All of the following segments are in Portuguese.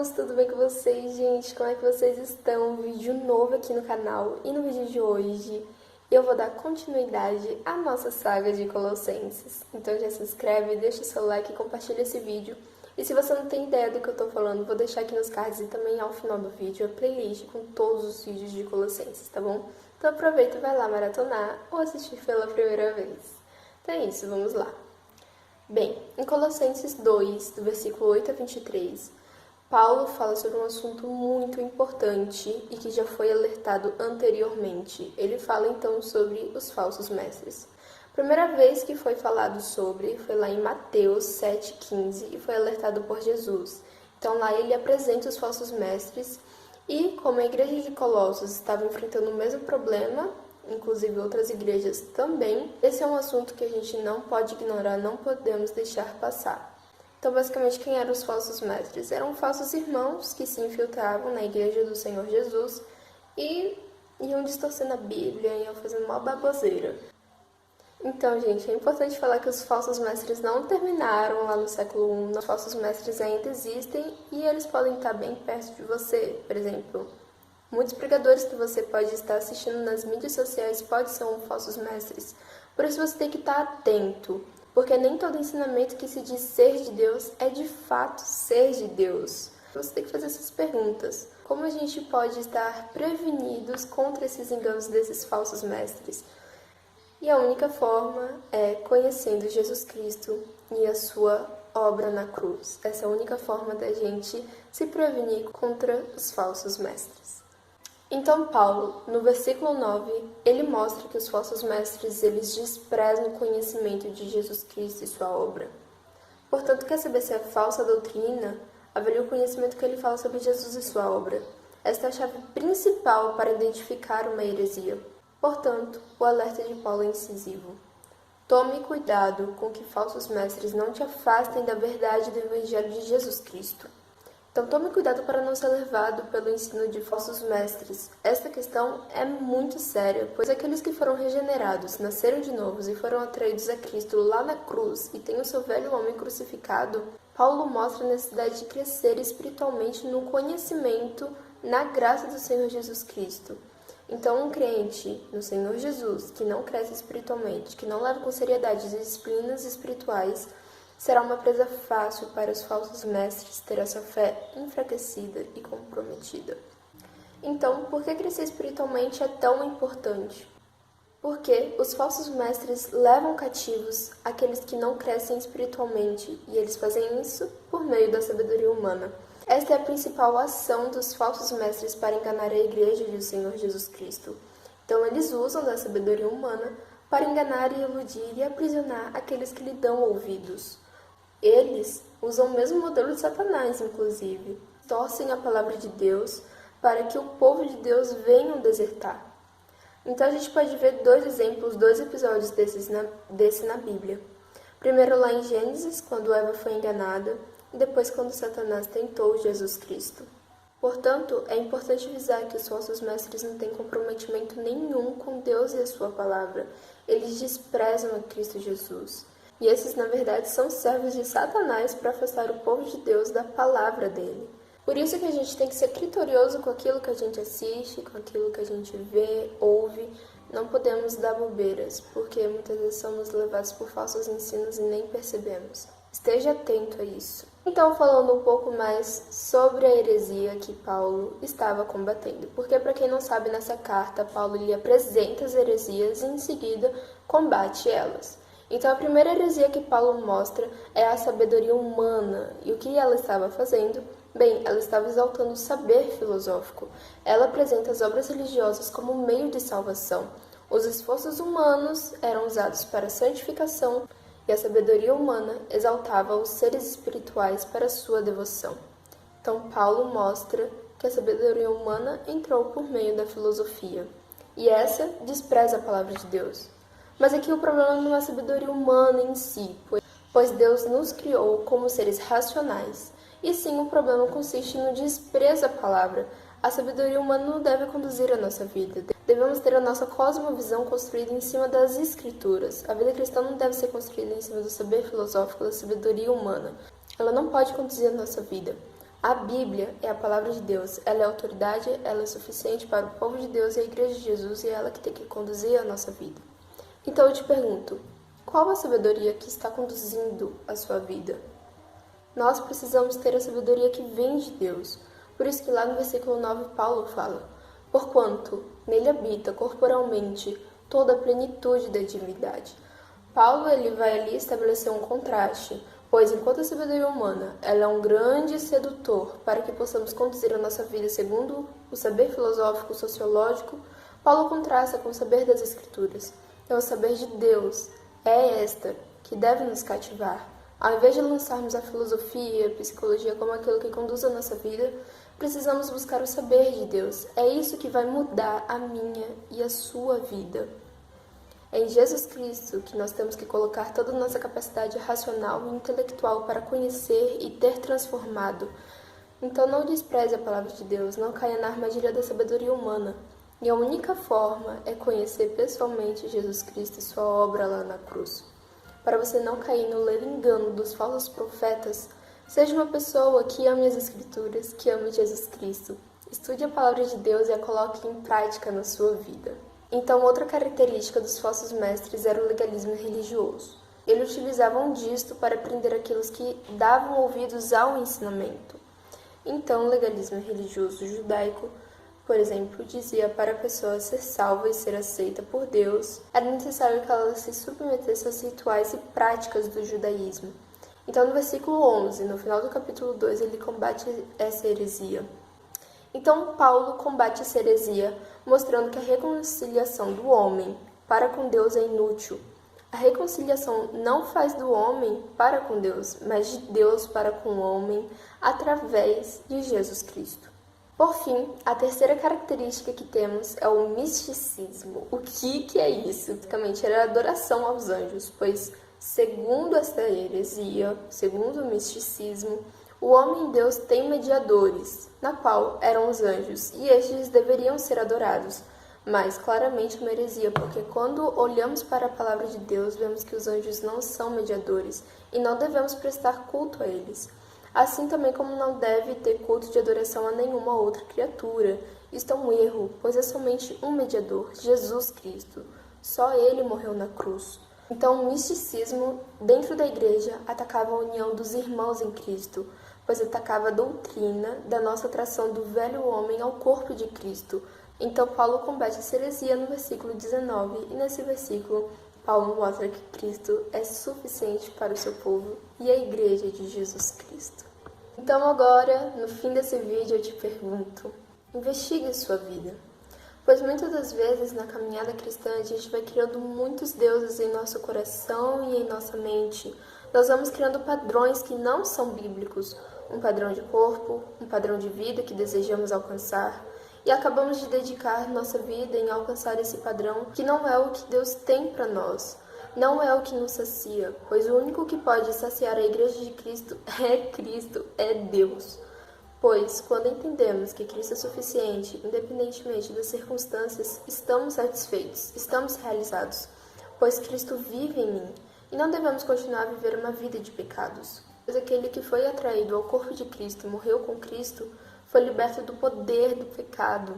irmãos, tudo bem com vocês, gente? Como é que vocês estão? Vídeo novo aqui no canal. E no vídeo de hoje eu vou dar continuidade à nossa saga de Colossenses. Então já se inscreve, deixa o seu like e compartilha esse vídeo. E se você não tem ideia do que eu tô falando, vou deixar aqui nos cards e também ao final do vídeo a playlist com todos os vídeos de Colossenses, tá bom? Então aproveita e vai lá maratonar ou assistir pela primeira vez. Então é isso, vamos lá. Bem, em Colossenses 2, do versículo 8 a 23, Paulo fala sobre um assunto muito importante e que já foi alertado anteriormente. Ele fala então sobre os falsos mestres. A primeira vez que foi falado sobre foi lá em Mateus 7,15 e foi alertado por Jesus. Então lá ele apresenta os falsos mestres e como a igreja de Colossos estava enfrentando o mesmo problema, inclusive outras igrejas também, esse é um assunto que a gente não pode ignorar, não podemos deixar passar. Então, basicamente, quem eram os falsos mestres? Eram falsos irmãos que se infiltravam na igreja do Senhor Jesus e iam distorcendo a Bíblia, iam fazendo uma baboseira. Então, gente, é importante falar que os falsos mestres não terminaram lá no século I, os falsos mestres ainda existem e eles podem estar bem perto de você, por exemplo. Muitos pregadores que você pode estar assistindo nas mídias sociais podem ser falsos mestres. Por isso você tem que estar atento, porque nem todo ensinamento que se diz ser de Deus é de fato ser de Deus. Você tem que fazer essas perguntas. Como a gente pode estar prevenidos contra esses enganos desses falsos mestres? E a única forma é conhecendo Jesus Cristo e a sua obra na cruz. Essa é a única forma da gente se prevenir contra os falsos mestres. Então Paulo, no versículo 9, ele mostra que os falsos mestres eles desprezam o conhecimento de Jesus Cristo e sua obra. Portanto, quer saber se é falsa doutrina? Avalie o conhecimento que ele fala sobre Jesus e sua obra. Esta é a chave principal para identificar uma heresia. Portanto, o alerta de Paulo é incisivo. Tome cuidado com que falsos mestres não te afastem da verdade do Evangelho de Jesus Cristo. Então tome cuidado para não ser levado pelo ensino de falsos mestres. Esta questão é muito séria, pois aqueles que foram regenerados, nasceram de novo e foram atraídos a Cristo lá na cruz e têm o seu velho homem crucificado, Paulo mostra a necessidade de crescer espiritualmente no conhecimento, na graça do Senhor Jesus Cristo. Então um crente no Senhor Jesus, que não cresce espiritualmente, que não leva com seriedade as disciplinas espirituais, será uma presa fácil para os falsos mestres ter a sua fé enfraquecida e comprometida. Então, por que crescer espiritualmente é tão importante? Porque os falsos mestres levam cativos aqueles que não crescem espiritualmente, e eles fazem isso por meio da sabedoria humana. Esta é a principal ação dos falsos mestres para enganar a igreja do Senhor Jesus Cristo. Então, eles usam da sabedoria humana para enganar e iludir e aprisionar aqueles que lhe dão ouvidos. Eles usam o mesmo modelo de Satanás, inclusive. Torcem a palavra de Deus para que o povo de Deus venha desertar. Então a gente pode ver dois exemplos, dois episódios desse na Bíblia. Primeiro lá em Gênesis, quando Eva foi enganada, e depois quando Satanás tentou Jesus Cristo. Portanto, é importante avisar que os falsos mestres não têm comprometimento nenhum com Deus e a sua palavra. Eles desprezam a Cristo Jesus. E esses, na verdade, são servos de Satanás para afastar o povo de Deus da palavra dele. Por isso que a gente tem que ser criterioso com aquilo que a gente assiste, com aquilo que a gente vê, ouve. Não podemos dar bobeiras, porque muitas vezes somos levados por falsos ensinos e nem percebemos. Esteja atento a isso. Então, falando um pouco mais sobre a heresia que Paulo estava combatendo. Porque, para quem não sabe, nessa carta, Paulo lhe apresenta as heresias e, em seguida, combate elas. Então, a primeira heresia que Paulo mostra é a sabedoria humana. E o que ela estava fazendo? Bem, ela estava exaltando o saber filosófico. Ela apresenta as obras religiosas como um meio de salvação. Os esforços humanos eram usados para a santificação e a sabedoria humana exaltava os seres espirituais para sua devoção. Então, Paulo mostra que a sabedoria humana entrou por meio da filosofia. E essa despreza a palavra de Deus. Mas aqui o problema não é a sabedoria humana em si, pois Deus nos criou como seres racionais. E sim, o problema consiste no desprezo à palavra. A sabedoria humana não deve conduzir a nossa vida. Devemos ter a nossa cosmovisão construída em cima das escrituras. A vida cristã não deve ser construída em cima do saber filosófico, da sabedoria humana. Ela não pode conduzir a nossa vida. A Bíblia é a palavra de Deus, ela é autoridade, ela é suficiente para o povo de Deus e a Igreja de Jesus e é ela que tem que conduzir a nossa vida. Então eu te pergunto, qual a sabedoria que está conduzindo a sua vida? Nós precisamos ter a sabedoria que vem de Deus. Por isso que lá no versículo 9 Paulo fala: porquanto nele habita corporalmente toda a plenitude da divindade. Paulo ele vai ali estabelecer um contraste, pois enquanto a sabedoria humana ela é um grande sedutor para que possamos conduzir a nossa vida segundo o saber filosófico sociológico, Paulo contrasta com o saber das Escrituras. É o saber de Deus, é esta que deve nos cativar. Ao invés de lançarmos a filosofia e a psicologia como aquilo que conduz a nossa vida, precisamos buscar o saber de Deus. É isso que vai mudar a minha e a sua vida. É em Jesus Cristo que nós temos que colocar toda a nossa capacidade racional e intelectual para conhecer e ter transformado. Então não despreze a palavra de Deus, não caia na armadilha da sabedoria humana. E a única forma é conhecer pessoalmente Jesus Cristo e sua obra lá na cruz. Para você não cair no engano dos falsos profetas, seja uma pessoa que ame as Escrituras, que ame Jesus Cristo. Estude a palavra de Deus e a coloque em prática na sua vida. Então, outra característica dos falsos mestres era o legalismo religioso. Eles utilizavam disto para prender aqueles que davam ouvidos ao ensinamento. Então, o legalismo religioso judaico, por exemplo, dizia para a pessoa ser salva e ser aceita por Deus, era necessário que ela se submetesse aos rituais e práticas do judaísmo. Então, no versículo 11, no final do capítulo 2, ele combate essa heresia. Então, Paulo combate essa heresia, mostrando que a reconciliação do homem para com Deus é inútil. A reconciliação não faz do homem para com Deus, mas de Deus para com o homem através de Jesus Cristo. Por fim, a terceira característica que temos é o misticismo. O que é isso? Basicamente, era a adoração aos anjos, pois, segundo esta heresia, segundo o misticismo, o homem e Deus têm mediadores, na qual eram os anjos, e estes deveriam ser adorados. Mas claramente uma heresia, porque quando olhamos para a palavra de Deus, vemos que os anjos não são mediadores e não devemos prestar culto a eles. Assim também como não deve ter culto de adoração a nenhuma outra criatura. Isto é um erro, pois é somente um mediador, Jesus Cristo. Só ele morreu na cruz. Então o misticismo dentro da igreja atacava a união dos irmãos em Cristo, pois atacava a doutrina da nossa atração do velho homem ao corpo de Cristo. Então Paulo combate essa heresia no versículo 19, e nesse versículo Paulo mostra que Cristo é suficiente para o seu povo e a igreja de Jesus Cristo. Então agora, no fim desse vídeo, eu te pergunto, investigue sua vida. Pois muitas das vezes na caminhada cristã a gente vai criando muitos deuses em nosso coração e em nossa mente. Nós vamos criando padrões que não são bíblicos, um padrão de corpo, um padrão de vida que desejamos alcançar, e acabamos de dedicar nossa vida em alcançar esse padrão que não é o que Deus tem para nós, não é o que nos sacia, pois o único que pode saciar a igreja de Cristo, é Deus. Pois, quando entendemos que Cristo é suficiente, independentemente das circunstâncias, estamos satisfeitos, estamos realizados, pois Cristo vive em mim, e não devemos continuar a viver uma vida de pecados. Pois aquele que foi atraído ao corpo de Cristo e morreu com Cristo, foi liberto do poder do pecado.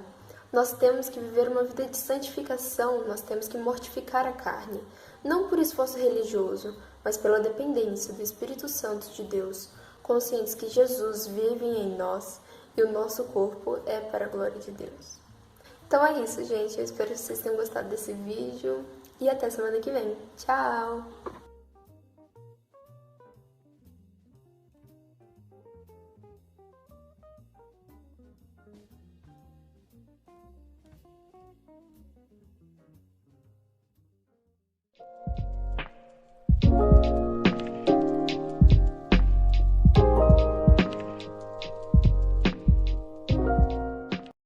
Nós temos que viver uma vida de santificação, nós temos que mortificar a carne, não por esforço religioso, mas pela dependência do Espírito Santo de Deus, conscientes que Jesus vive em nós e o nosso corpo é para a glória de Deus. Então é isso, gente. Eu espero que vocês tenham gostado desse vídeo e até semana que vem. Tchau!